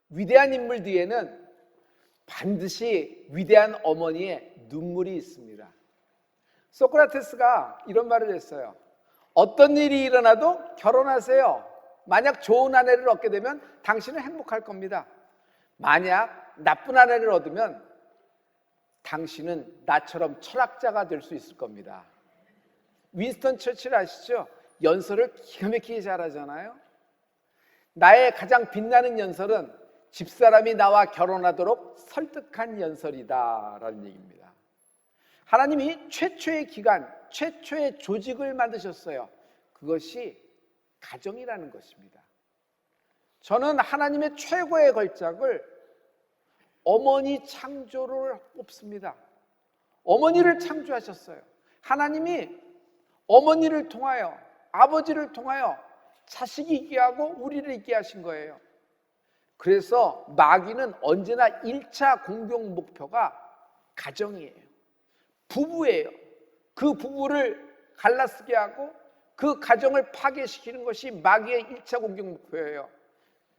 위대한 인물 뒤에는 반드시 위대한 어머니의 눈물이 있습니다. 소크라테스가 이런 말을 했어요. 어떤 일이 일어나도 결혼하세요. 만약 좋은 아내를 얻게 되면 당신은 행복할 겁니다. 만약 나쁜 아내를 얻으면 당신은 나처럼 철학자가 될 수 있을 겁니다. 윈스턴 처칠 아시죠? 연설을 기가 막히게 잘하잖아요. 나의 가장 빛나는 연설은 집사람이 나와 결혼하도록 설득한 연설이다 라는 얘기입니다. 하나님이 최초의 기관, 최초의 조직을 만드셨어요. 그것이 가정이라는 것입니다. 저는 하나님의 최고의 걸작을 어머니 창조를 뽑습니다. 어머니를 창조하셨어요. 하나님이 어머니를 통하여, 아버지를 통하여 자식이 있게 하고 우리를 있게 하신 거예요. 그래서 마귀는 언제나 1차 공격 목표가 가정이에요. 부부예요. 그 부부를 갈라쓰게 하고 그 가정을 파괴시키는 것이 마귀의 1차 공격 목표예요.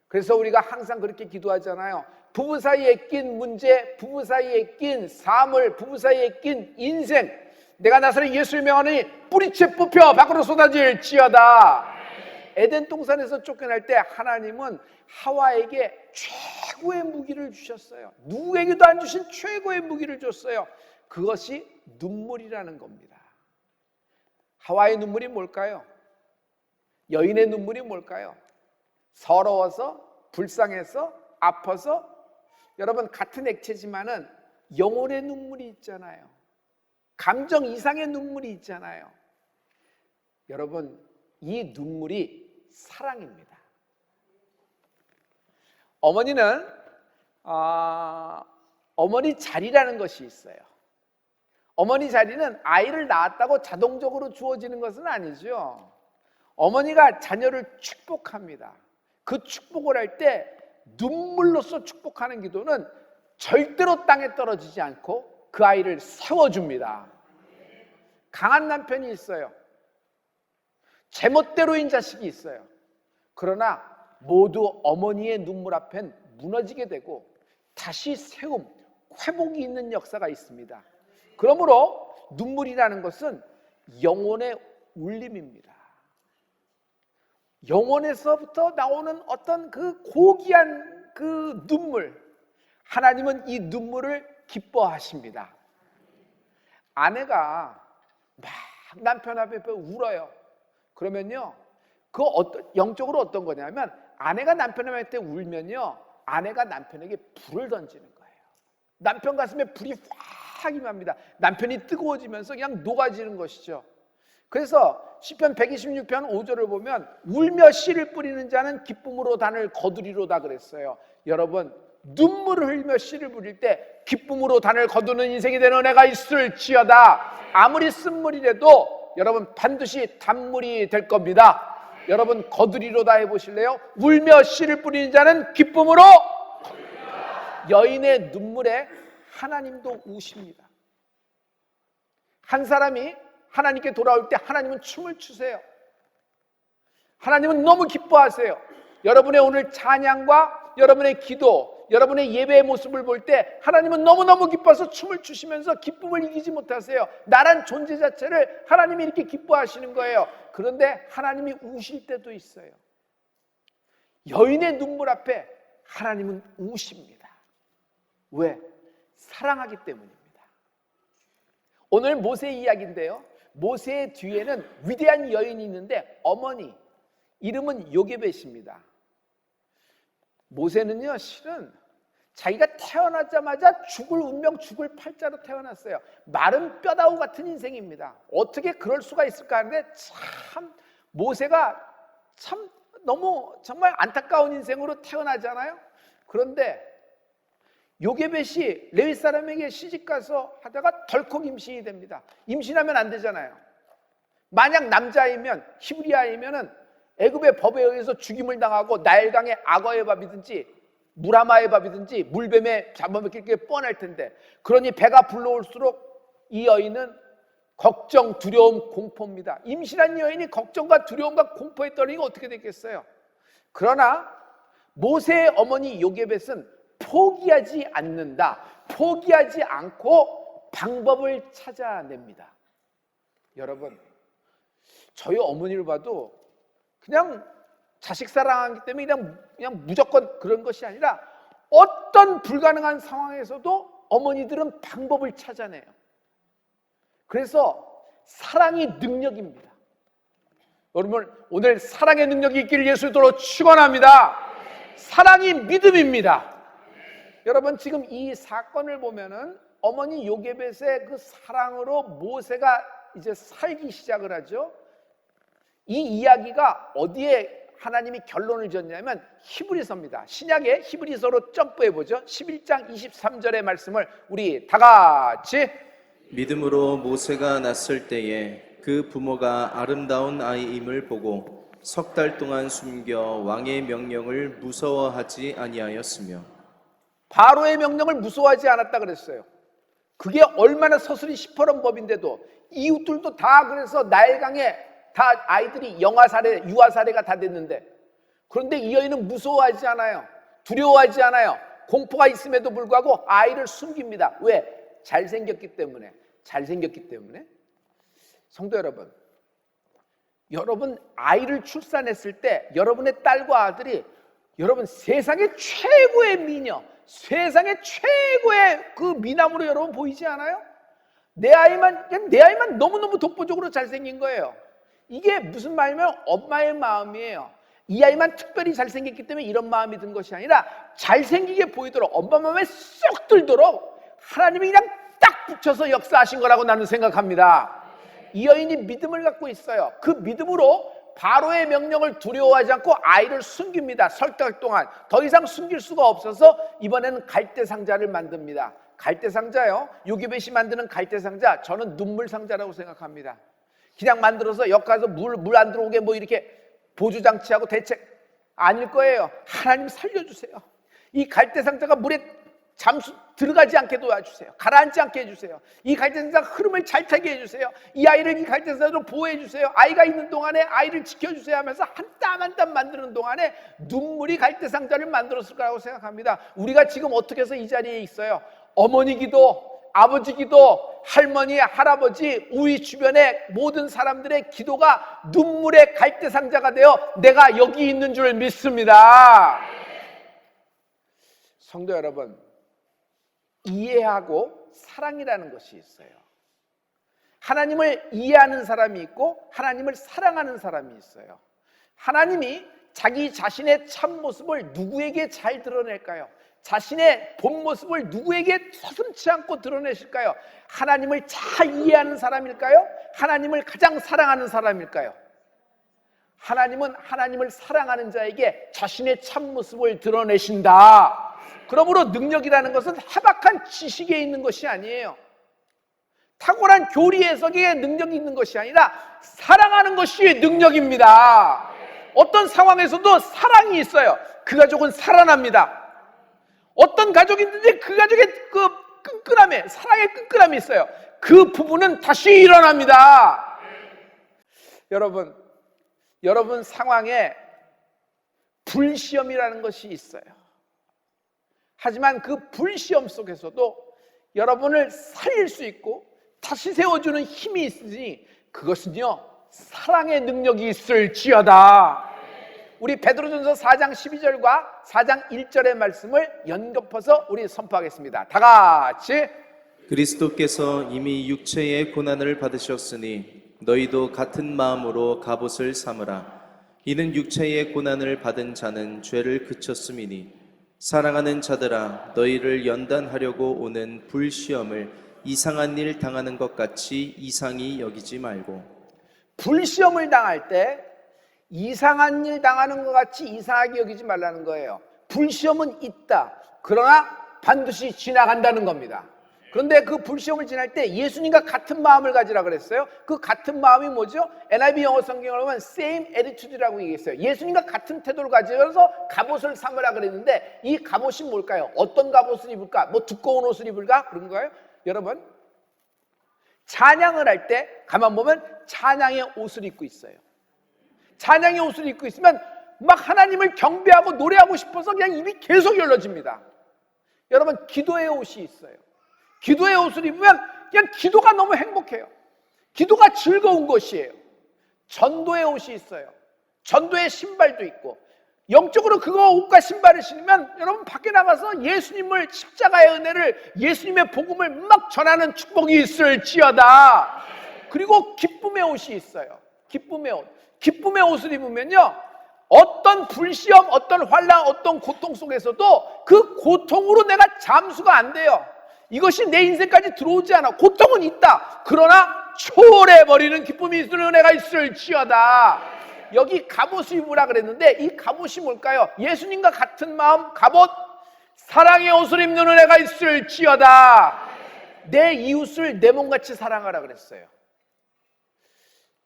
그래서 우리가 항상 그렇게 기도하잖아요. 부부 사이에 낀 문제, 부부 사이에 낀 사물, 부부 사이에 낀 인생, 내가 나서는 예수를 명하니 뿌리채 뽑혀 밖으로 쏟아질지어다. 에덴 동산에서 쫓겨날 때 하나님은 하와에게 최고의 무기를 주셨어요. 누구에게도 안 주신 최고의 무기를 줬어요. 그것이 눈물이라는 겁니다. 하와의 눈물이 뭘까요? 여인의 눈물이 뭘까요? 서러워서, 불쌍해서, 아파서. 여러분, 같은 액체지만은 영혼의 눈물이 있잖아요. 감정 이상의 눈물이 있잖아요. 여러분, 이 눈물이 사랑입니다. 어머니는 어머니 자리라는 것이 있어요. 어머니 자리는 아이를 낳았다고 자동적으로 주어지는 것은 아니죠. 어머니가 자녀를 축복합니다. 그 축복을 할 때 눈물로써 축복하는 기도는 절대로 땅에 떨어지지 않고 그 아이를 세워줍니다. 강한 남편이 있어요. 제멋대로인 자식이 있어요. 그러나 모두 어머니의 눈물 앞엔 무너지게 되고 다시 세움, 회복이 있는 역사가 있습니다. 그러므로 눈물이라는 것은 영혼의 울림입니다. 영혼에서부터 나오는 어떤 그 고귀한 그 눈물, 하나님은 이 눈물을 기뻐하십니다. 아내가 막 남편 앞에 울어요. 그러면요, 영적으로 어떤 거냐면, 아내가 남편한테 울면요, 아내가 남편에게 불을 던지는 거예요. 남편 가슴에 불이 확 임합니다. 남편이 뜨거워지면서 그냥 녹아지는 것이죠. 그래서 시편 126편 5절을 보면 울며 씨를 뿌리는 자는 기쁨으로 단을 거두리로다 그랬어요. 여러분, 눈물을 흘리며 씨를 뿌릴 때 기쁨으로 단을 거두는 인생이 되는 은혜가 있을지어다. 아무리 쓴물이라도 여러분 반드시 단물이 될 겁니다. 여러분, 거두리로다 해보실래요? 울며 씨를 뿌리는 자는 기쁨으로. 여인의 눈물에 하나님도 우십니다. 한 사람이 하나님께 돌아올 때 하나님은 춤을 추세요. 하나님은 너무 기뻐하세요. 여러분의 오늘 찬양과 여러분의 기도, 여러분의 예배의 모습을 볼 때 하나님은 너무너무 기뻐서 춤을 추시면서 기쁨을 이기지 못하세요. 나란 존재 자체를 하나님이 이렇게 기뻐하시는 거예요. 그런데 하나님이 우실 때도 있어요. 여인의 눈물 앞에 하나님은 우십니다. 왜? 사랑하기 때문입니다. 오늘 모세 이야기인데요, 모세의 뒤에는 위대한 여인이 있는데 어머니, 이름은 요게벳입니다. 모세는요, 실은 자기가 태어나자마자 죽을 운명, 죽을 팔자로 태어났어요. 마른 뼈다구 같은 인생입니다. 어떻게 그럴 수가 있을까 하는데, 참 모세가 참 너무 정말 안타까운 인생으로 태어나잖아요. 그런데 요게벳이 레위 사람에게 시집가서 하다가 덜컥 임신이 됩니다. 임신하면 안 되잖아요. 만약 남자이면, 히브리아이면은 애굽의 법에 의해서 죽임을 당하고 나일강의 악어의 밥이든지 무라마의 밥이든지 물뱀에 잡아먹힐 게 뻔할 텐데, 그러니 배가 불러올수록 이 여인은 걱정, 두려움, 공포입니다. 임신한 여인이 걱정과 두려움과 공포에 떨리니까 어떻게 됐겠어요? 그러나 모세의 어머니 요게벳은 포기하지 않는다. 포기하지 않고 방법을 찾아냅니다. 여러분, 저희 어머니를 봐도 그냥 자식 사랑하기 때문에 그냥 무조건 그런 것이 아니라 어떤 불가능한 상황에서도 어머니들은 방법을 찾아내요. 그래서 사랑이 능력입니다. 여러분, 오늘 사랑의 능력이 있기를 예수로 축원합니다. 사랑이 믿음입니다. 여러분, 지금 이 사건을 보면은 어머니 요게벳의 그 사랑으로 모세가 이제 살기 시작을 하죠. 이 이야기가 어디에 하나님이 결론을 지었냐면 히브리서입니다. 신약의 히브리서로 점프해 보죠. 11장 23절의 말씀을 우리 다 같이. 믿음으로 모세가 낳았을 때에 그 부모가 아름다운 아이임을 보고 석 달 동안 숨겨 왕의 명령을 무서워하지 아니하였으며. 바로의 명령을 무서워하지 않았다 그랬어요. 그게 얼마나 서슬이 시퍼런 법인데도 이웃들도 다 그래서 나일강에 다 아이들이 유아사례가 다 됐는데, 그런데 이 여인은 무서워하지 않아요. 두려워하지 않아요. 공포가 있음에도 불구하고 아이를 숨깁니다. 왜? 잘생겼기 때문에. 성도 여러분, 여러분 아이를 출산했을 때 여러분의 딸과 아들이 여러분 세상의 최고의 미녀, 세상의 최고의 그 미남으로 여러분 보이지 않아요? 내 아이만 너무너무 독보적으로 잘생긴 거예요. 이게 무슨 말이냐면 엄마의 마음이에요. 이 아이만 특별히 잘생겼기 때문에 이런 마음이 든 것이 아니라 잘생기게 보이도록 엄마 마음에 쏙 들도록 하나님이 그냥 딱 붙여서 역사하신 거라고 나는 생각합니다. 이 여인이 믿음을 갖고 있어요. 그 믿음으로 바로의 명령을 두려워하지 않고 아이를 숨깁니다. 석 달 동안 더 이상 숨길 수가 없어서 이번에는 갈대상자를 만듭니다. 갈대상자요, 요게벳이 만드는 갈대상자, 저는 눈물상자라고 생각합니다. 그냥 만들어서 역 가서 물 안 들어오게 뭐 이렇게 보조장치하고 대책 아닐 거예요. 하나님 살려주세요. 이 갈대상자가 물에 잠수 들어가지 않게 도와주세요. 가라앉지 않게 해주세요. 이 갈대상자 흐름을 잘 타게 해주세요. 이 아이를 이 갈대상자로 보호해주세요. 아이가 있는 동안에 아이를 지켜주세요 하면서 한 땀 한 땀 만드는 동안에 눈물이 갈대상자를 만들었을 거라고 생각합니다. 우리가 지금 어떻게 해서 이 자리에 있어요? 어머니 기도, 아버지 기도, 할머니, 할아버지, 우리 주변의 모든 사람들의 기도가 눈물의 갈대상자가 되어 내가 여기 있는 줄 믿습니다. 성도 여러분, 이해하고 사랑이라는 것이 있어요. 하나님을 이해하는 사람이 있고 하나님을 사랑하는 사람이 있어요. 하나님이 자기 자신의 참모습을 누구에게 잘 드러낼까요? 자신의 본 모습을 누구에게 서슴지 않고 드러내실까요? 하나님을 잘 이해하는 사람일까요? 하나님을 가장 사랑하는 사람일까요? 하나님은 하나님을 사랑하는 자에게 자신의 참모습을 드러내신다. 그러므로 능력이라는 것은 해박한 지식에 있는 것이 아니에요. 탁월한 교리 해석에 능력이 있는 것이 아니라 사랑하는 것이 능력입니다. 어떤 상황에서도 사랑이 있어요. 그 가족은 살아납니다. 어떤 가족이 있는데 그 가족의 그 끈끈함에, 사랑의 끈끈함이 있어요. 그 부부는 다시 일어납니다. 여러분 상황에 불시험이라는 것이 있어요. 하지만 그 불시험 속에서도 여러분을 살릴 수 있고 다시 세워주는 힘이 있으니 그것은요, 사랑의 능력이 있을지어다. 우리 베드로전서 4장 12절과 4장 1절의 말씀을 연겁해서 우리 선포하겠습니다. 다 같이. 그리스도께서 이미 육체의 고난을 받으셨으니 너희도 같은 마음으로 갑옷을 삼으라. 이는 육체의 고난을 받은 자는 죄를 그쳤음이니 사랑하는 자들아, 너희를 연단하려고 오는 불시험을 이상한 일 당하는 것 같이 이상히 여기지 말고. 불시험을 당할 때 이상한 일 당하는 것 같이 이상하게 여기지 말라는 거예요. 불시험은 있다. 그러나 반드시 지나간다는 겁니다. 그런데 그 불시험을 지날 때 예수님과 같은 마음을 가지라 그랬어요. 그 같은 마음이 뭐죠? NIV 영어 성경을 보면 same attitude라고 얘기했어요. 예수님과 같은 태도를 가지면서 갑옷을 삼으라 그랬는데 이 갑옷이 뭘까요? 어떤 갑옷을 입을까? 뭐 두꺼운 옷을 입을까? 그런 거예요? 여러분, 찬양을 할 때 가만 보면 찬양의 옷을 입고 있어요. 찬양의 옷을 입고 있으면 막 하나님을 경배하고 노래하고 싶어서 그냥 입이 계속 열려집니다. 여러분, 기도의 옷이 있어요. 기도의 옷을 입으면 그냥 기도가 너무 행복해요. 기도가 즐거운 것이에요. 전도의 옷이 있어요. 전도의 신발도 있고, 영적으로 그거 옷과 신발을 신으면 여러분 밖에 나가서 예수님을, 십자가의 은혜를, 예수님의 복음을 막 전하는 축복이 있을지어다. 그리고 기쁨의 옷이 있어요. 기쁨의 옷. 기쁨의 옷을 입으면요, 어떤 불시험, 어떤 환난, 어떤 고통 속에서도 그 고통으로 내가 잠수가 안 돼요. 이것이 내 인생까지 들어오지 않아. 고통은 있다. 그러나 초월해버리는 기쁨이 있는 은혜가 있을지어다. 여기 갑옷을 입으라 그랬는데 이 갑옷이 뭘까요? 예수님과 같은 마음, 갑옷, 사랑의 옷을 입는 은혜가 있을지어다. 내 이웃을 내 몸같이 사랑하라 그랬어요.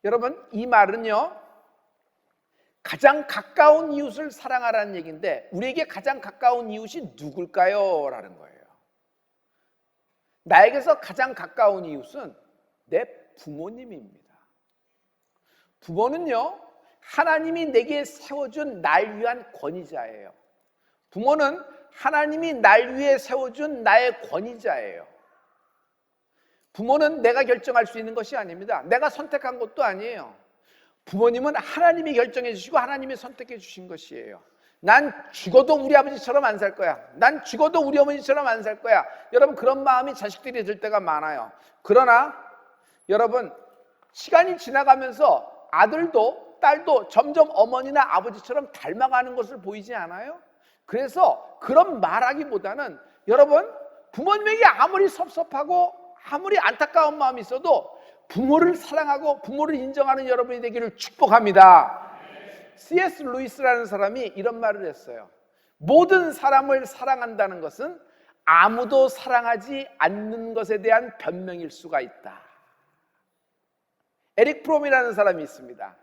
여러분, 이 말은요, 가장 가까운 이웃을 사랑하라는 얘기인데 우리에게 가장 가까운 이웃이 누굴까요? 라는 거예요. 나에게서 가장 가까운 이웃은 내 부모님입니다. 부모는요, 하나님이 내게 세워준 날 위한 권위자예요. 부모는 하나님이 날 위해 세워준 나의 권위자예요. 부모는 내가 결정할 수 있는 것이 아닙니다. 내가 선택한 것도 아니에요. 부모님은 하나님이 결정해 주시고 하나님이 선택해 주신 것이에요. 난 죽어도 우리 아버지처럼 안 살 거야. 난 죽어도 우리 어머니처럼 안 살 거야. 여러분, 그런 마음이 자식들이 들 때가 많아요. 그러나 여러분, 시간이 지나가면서 아들도 딸도 점점 어머니나 아버지처럼 닮아가는 것을 보이지 않아요? 그래서 그런 말하기보다는 여러분, 부모님에게 아무리 섭섭하고 아무리 안타까운 마음이 있어도 부모를 사랑하고 부모를 인정하는 여러분이 되기를 축복합니다. C.S. 루이스라는 사람이 이런 말을 했어요. 모든 사람을 사랑한다는 것은 아무도 사랑하지 않는 것에 대한 변명일 수가 있다. 에릭 프롬이라는 사람이 있습니다.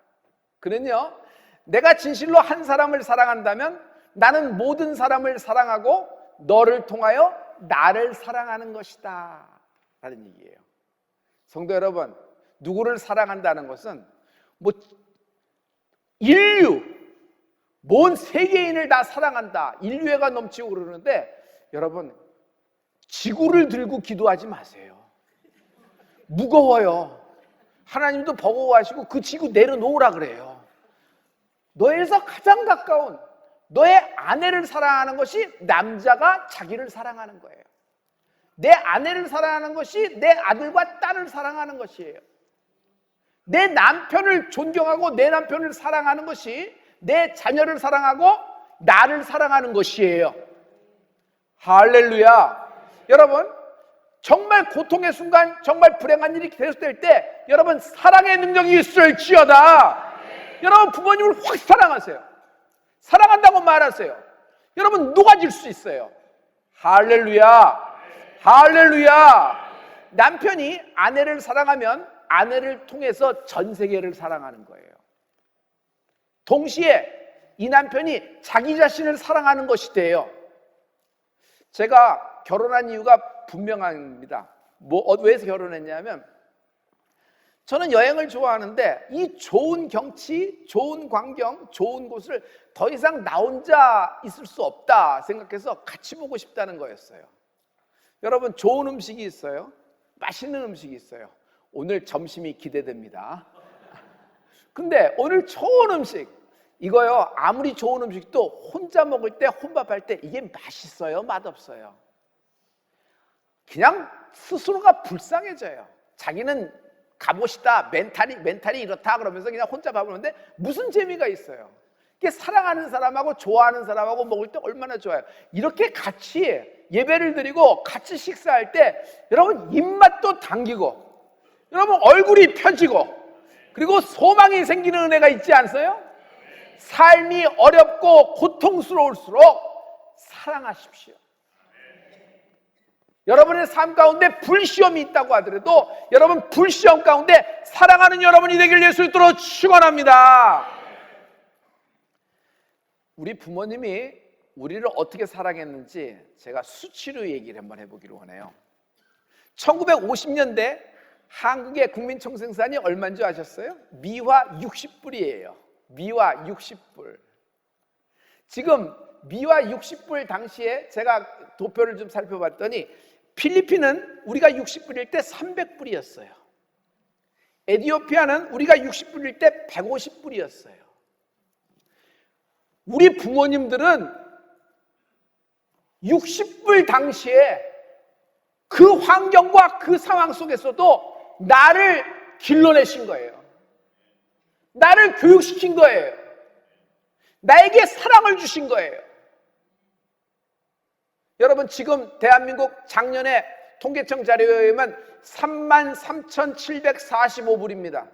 그는요, 내가 진실로 한 사람을 사랑한다면 나는 모든 사람을 사랑하고 너를 통하여 나를 사랑하는 것이다 라는 얘기예요. 성도 여러분, 누구를 사랑한다는 것은 뭐 인류, 온 세계인을 다 사랑한다, 인류애가 넘치고 그러는데 여러분, 지구를 들고 기도하지 마세요. 무거워요. 하나님도 버거워하시고 그 지구 내려놓으라 그래요. 너에서 가장 가까운 너의 아내를 사랑하는 것이 남자가 자기를 사랑하는 거예요. 내 아내를 사랑하는 것이 내 아들과 딸을 사랑하는 것이에요. 내 남편을 존경하고 내 남편을 사랑하는 것이 내 자녀를 사랑하고 나를 사랑하는 것이에요. 할렐루야. 여러분, 정말 고통의 순간, 정말 불행한 일이 계속될 때 여러분, 사랑의 능력이 있을지어다. 여러분, 부모님을 확 사랑하세요. 사랑한다고 말하세요. 여러분, 녹아질 수 있어요. 할렐루야. 할렐루야. 남편이 아내를 사랑하면 아내를 통해서 전 세계를 사랑하는 거예요. 동시에 이 남편이 자기 자신을 사랑하는 것이 돼요. 제가 결혼한 이유가 분명합니다. 왜 결혼했냐면 저는 여행을 좋아하는데 이 좋은 경치, 좋은 광경, 좋은 곳을 더 이상 나 혼자 있을 수 없다 생각해서 같이 보고 싶다는 거였어요. 여러분, 좋은 음식이 있어요. 맛있는 음식이 있어요. 오늘 점심이 기대됩니다. 근데 오늘 좋은 음식, 이거요, 아무리 좋은 음식도 혼자 먹을 때, 혼밥할 때 이게 맛있어요, 맛없어요? 그냥 스스로가 불쌍해져요. 자기는 갑옷이다, 멘탈이 이렇다 그러면서 그냥 혼자 밥을 먹는데 무슨 재미가 있어요? 이게 사랑하는 사람하고 좋아하는 사람하고 먹을 때 얼마나 좋아요. 이렇게 같이 예배를 드리고 같이 식사할 때 여러분, 입맛도 당기고 여러분, 얼굴이 펴지고 그리고 소망이 생기는 은혜가 있지 않으세요? 삶이 어렵고 고통스러울수록 사랑하십시오. 여러분의 삶 가운데 불시험이 있다고 하더라도 여러분, 불시험 가운데 사랑하는 여러분이 되길 예수 이름으로 축원합니다. 우리 부모님이 우리를 어떻게 사랑했는지 제가 수치로 얘기를 한번 해보기로 하네요. 1950년대 한국의 국민총생산이 얼마인 줄 아셨어요? 미화 60불이에요. 미화 60불. 지금 미화 60불 당시에 제가 도표를 좀 살펴봤더니 필리핀은 우리가 60불일 때 300불이었어요. 에티오피아는 우리가 60불일 때 150불이었어요. 우리 부모님들은 60불 당시에 그 환경과 그 상황 속에서도 나를 길러내신 거예요. 나를 교육시킨 거예요. 나에게 사랑을 주신 거예요. 여러분, 지금 대한민국 작년에 통계청 자료에 의하면 33,745불입니다.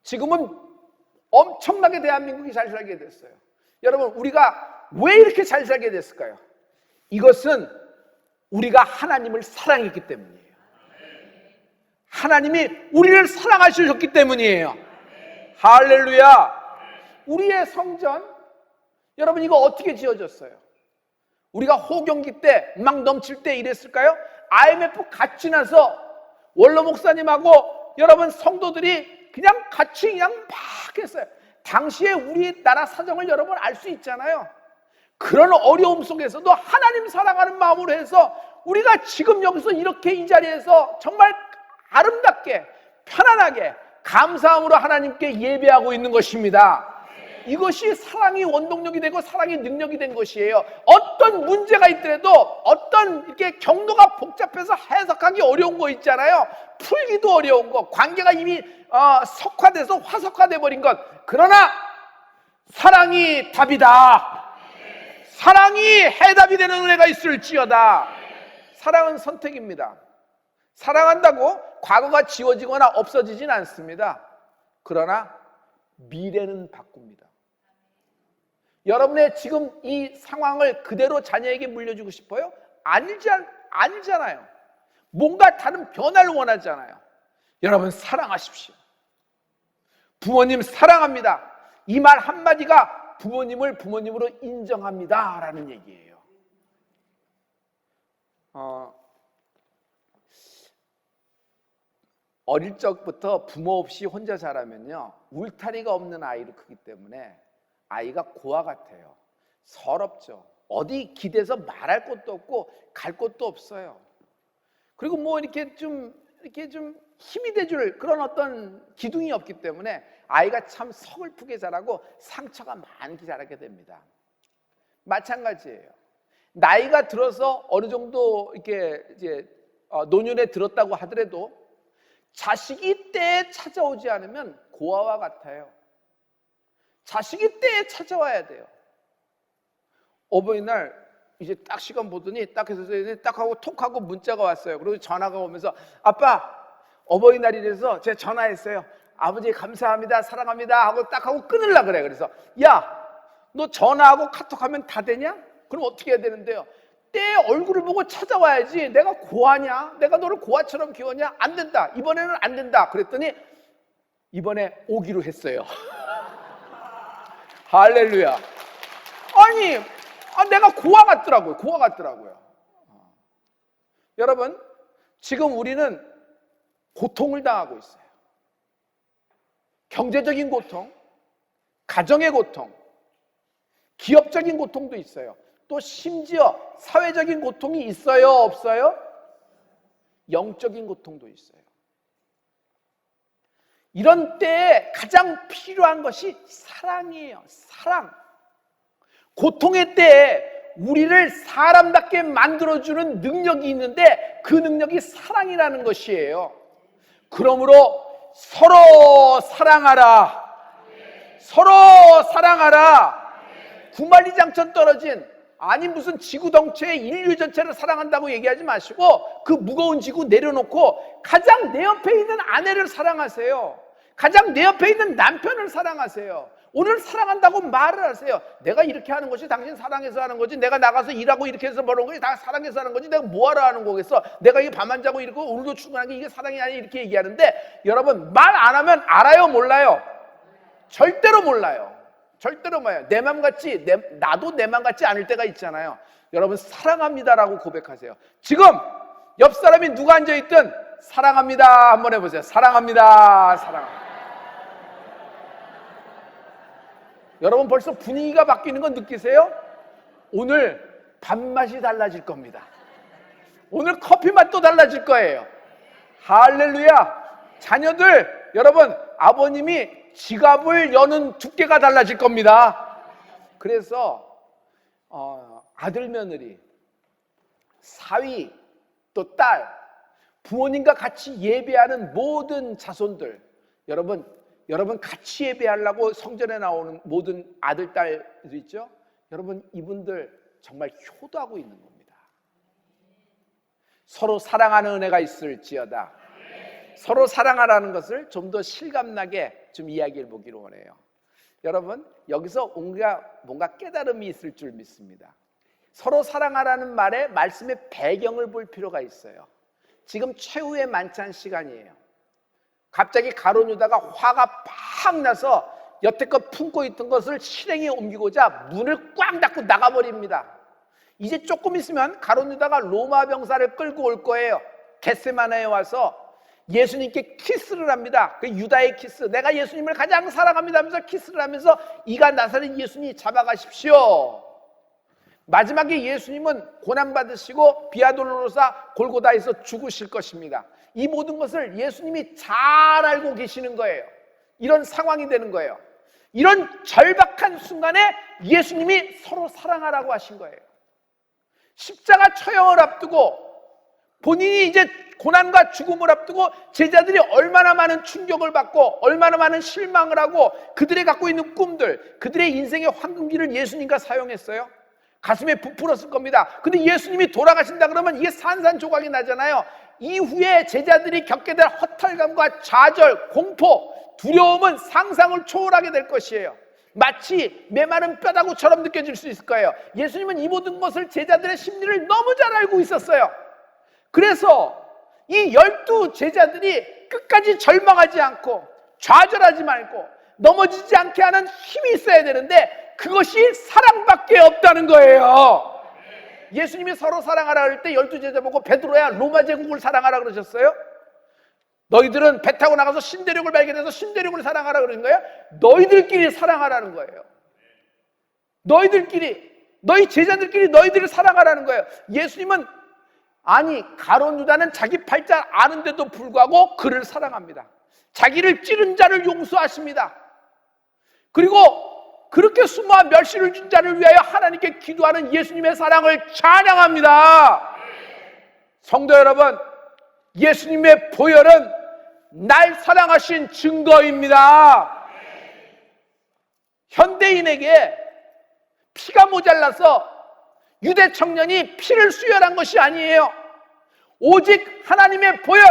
지금은 엄청나게 대한민국이 잘 살게 됐어요. 여러분, 우리가 왜 이렇게 잘 살게 됐을까요? 이것은 우리가 하나님을 사랑했기 때문이에요. 하나님이 우리를 사랑하셨기 때문이에요. 할렐루야. 우리의 성전, 여러분, 이거 어떻게 지어졌어요? 우리가 호경기 때 막 넘칠 때 이랬을까요? IMF 갓 지나서 원로 목사님하고 여러분 성도들이 그냥 같이 그냥 막 했어요. 당시에 우리나라 사정을 여러분 알 수 있잖아요. 그런 어려움 속에서도 하나님 사랑하는 마음으로 해서 우리가 지금 여기서 이렇게 이 자리에서 정말 아름답게 편안하게 감사함으로 하나님께 예배하고 있는 것입니다. 이것이 사랑이 원동력이 되고 사랑이 능력이 된 것이에요. 어떤 문제가 있더라도 어떤 이렇게 경로가 복잡해서 해석하기 어려운 거 있잖아요. 풀기도 어려운 거, 관계가 이미 석화돼서 화석화돼 버린 것. 그러나 사랑이 답이다. 사랑이 해답이 되는 은혜가 있을지어다. 사랑은 선택입니다. 사랑한다고 과거가 지워지거나 없어지진 않습니다. 그러나 미래는 바꿉니다. 여러분의 지금 이 상황을 그대로 자녀에게 물려주고 싶어요? 아니잖아요. 뭔가 다른 변화를 원하잖아요. 여러분, 사랑하십시오. 부모님 사랑합니다. 이 말 한마디가 부모님을 부모님으로 인정합니다 라는 얘기예요. 어릴 적부터 부모 없이 혼자 자라면요, 울타리가 없는 아이로 크기 때문에 아이가 고아 같아요. 서럽죠. 어디 기대서 말할 것도 없고 갈 곳도 없어요. 그리고 뭐 이렇게 좀 힘이 돼줄 그런 어떤 기둥이 없기 때문에 아이가 참 서글프게 자라고 상처가 많게 자라게 됩니다. 마찬가지예요. 나이가 들어서 어느 정도 이렇게 이제 노년에 들었다고 하더라도 자식이 때에 찾아오지 않으면 고아와 같아요. 자식이 때에 찾아와야 돼요. 어버이날 이제 딱 시간 보더니 딱 해서 딱 하고 톡 하고 문자가 왔어요. 그리고 전화가 오면서 아빠 어버이날이라서 제가 전화했어요. 아버지 감사합니다 사랑합니다 하고 딱 하고 끊으려고 그래. 그래서 야 너 전화하고 카톡하면 다 되냐? 그럼 어떻게 해야 되는데요? 때에 얼굴을 보고 찾아와야지. 내가 고아냐? 내가 너를 고아처럼 키웠냐? 안 된다. 이번에는 안 된다. 그랬더니 이번에 오기로 했어요. 할렐루야. 아니 내가 고아 같더라고요. 여러분, 지금 우리는 고통을 당하고 있어요. 경제적인 고통, 가정의 고통, 기업적인 고통도 있어요. 또 심지어 사회적인 고통이 있어요, 없어요? 영적인 고통도 있어요. 이런 때에 가장 필요한 것이 사랑이에요. 사랑. 고통의 때에 우리를 사람답게 만들어주는 능력이 있는데 그 능력이 사랑이라는 것이에요. 그러므로 서로 사랑하라. 서로 사랑하라. 구만리장천 떨어진, 아니 무슨 지구 덩체의 인류 전체를 사랑한다고 얘기하지 마시고 그 무거운 지구 내려놓고 가장 내 옆에 있는 아내를 사랑하세요. 가장 내 옆에 있는 남편을 사랑하세요. 오늘 사랑한다고 말을 하세요. 내가 이렇게 하는 것이 당신 사랑해서 하는 거지, 내가 나가서 일하고 이렇게 해서 벌어온 것이 다 사랑해서 하는 거지, 내가 뭐하러 하는 거겠어? 내가 이게 밤 안 자고 이러고 오늘도 출근하는 게 이게 사랑이 아니야, 이렇게 얘기하는데 여러분, 말 안 하면 알아요, 몰라요? 절대로 몰라요. 절대로 몰라요. 내 맘 같지, 나도 내 맘 같지 않을 때가 있잖아요. 여러분, 사랑합니다라고 고백하세요. 지금 옆 사람이 누가 앉아있든 사랑합니다 한번 해보세요. 사랑합니다. 사랑합니다. 여러분 벌써 분위기가 바뀌는 건 느끼세요? 오늘 밥맛이 달라질 겁니다. 오늘 커피 맛도 달라질 거예요. 할렐루야. 자녀들, 여러분, 아버님이 지갑을 여는 두께가 달라질 겁니다. 그래서 아들, 며느리, 사위, 또 딸, 부모님과 같이 예배하는 모든 자손들, 여러분 같이 예배하려고 성전에 나오는 모든 아들, 딸들 있죠? 여러분, 이분들 정말 효도하고 있는 겁니다. 서로 사랑하는 은혜가 있을지어다. 서로 사랑하라는 것을 좀 더 실감나게 좀 이야기해 보기로 원해요. 여러분, 여기서 뭔가 깨달음이 있을 줄 믿습니다. 서로 사랑하라는 말씀의 배경을 볼 필요가 있어요. 지금 최후의 만찬 시간이에요. 갑자기 가룟 유다가 화가 팍 나서 여태껏 품고 있던 것을 실행에 옮기고자 문을 꽉 닫고 나가버립니다. 이제 조금 있으면 가룟 유다가 로마 병사를 끌고 올 거예요. 겟세마네에 와서 예수님께 키스를 합니다. 그 유다의 키스, 내가 예수님을 가장 사랑합니다 하면서 키스를 하면서 이가 나사렛 예수님 잡아가십시오. 마지막에 예수님은 고난받으시고 비아돌로로사 골고다에서 죽으실 것입니다. 이 모든 것을 예수님이 잘 알고 계시는 거예요. 이런 상황이 되는 거예요. 이런 절박한 순간에 예수님이 서로 사랑하라고 하신 거예요. 십자가 처형을 앞두고 본인이 이제 고난과 죽음을 앞두고 제자들이 얼마나 많은 충격을 받고 얼마나 많은 실망을 하고 그들이 갖고 있는 꿈들, 그들의 인생의 황금기를 예수님과 사용했어요. 가슴에 부풀었을 겁니다. 근데 예수님이 돌아가신다 그러면 이게 산산조각이 나잖아요. 이후에 제자들이 겪게 될 허탈감과 좌절, 공포, 두려움은 상상을 초월하게 될 것이에요. 마치 메마른 뼈다구처럼 느껴질 수 있을 거예요. 예수님은 이 모든 것을 제자들의 심리를 너무 잘 알고 있었어요. 그래서 이 12 제자들이 끝까지 절망하지 않고 좌절하지 말고 넘어지지 않게 하는 힘이 있어야 되는데 그것이 사랑밖에 없다는 거예요. 예수님이 서로 사랑하라 할 때 12 제자 보고 베드로야 로마 제국을 사랑하라 그러셨어요? 너희들은 배 타고 나가서 신대륙을 발견해서 신대륙을 사랑하라 그러는 거예요? 너희들끼리 사랑하라는 거예요. 너희 제자들끼리 너희들을 사랑하라는 거예요. 예수님은 가룟 유다는 자기 팔자 아는데도 불구하고 그를 사랑합니다. 자기를 찌른 자를 용서하십니다. 그리고 그렇게 수모와 멸시를 준 자를 위하여 하나님께 기도하는 예수님의 사랑을 찬양합니다. 성도 여러분, 예수님의 보혈은 날 사랑하신 증거입니다. 현대인에게 피가 모자라서 유대 청년이 피를 수혈한 것이 아니에요. 오직 하나님의 보혈,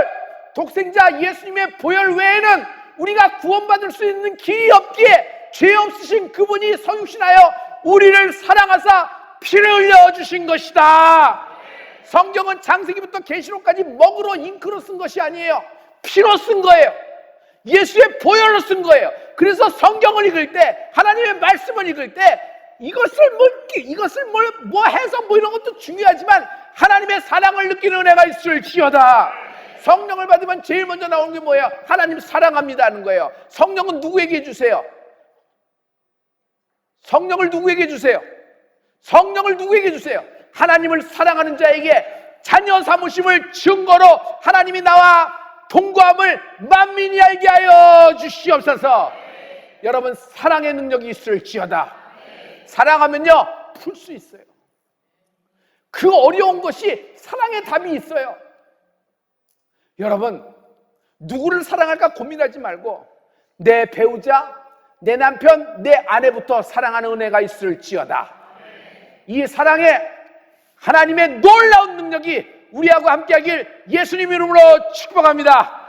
독생자 예수님의 보혈 외에는 우리가 구원받을 수 있는 길이 없기에 죄 없으신 그분이 성육신하여 우리를 사랑하사 피를 흘려주신 것이다. 성경은 창세기부터 계시록까지 먹으로 잉크로 쓴 것이 아니에요. 피로 쓴 거예요. 예수의 보혈로 쓴 거예요. 그래서 성경을 읽을 때, 하나님의 말씀을 읽을 때 이것을 해서 이런 것도 중요하지만 하나님의 사랑을 느끼는 은혜가 있을지어다. 성령을 받으면 제일 먼저 나오는 게 뭐예요? 하나님 사랑합니다 하는 거예요. 성령은 누구에게 주세요? 성령을 누구에게 주세요? 하나님을 사랑하는 자에게 자녀 삼으심을 증거로 하나님이 나와 동거함을 만민이 알게 하여 주시옵소서. 여러분, 사랑의 능력이 있을지어다. 사랑하면요 풀 수 있어요. 그 어려운 것이 사랑의 답이 있어요. 여러분, 누구를 사랑할까 고민하지 말고 내 배우자, 내 남편, 내 아내부터 사랑하는 은혜가 있을지어다. 이 사랑에 하나님의 놀라운 능력이 우리하고 함께하길 예수님 이름으로 축복합니다.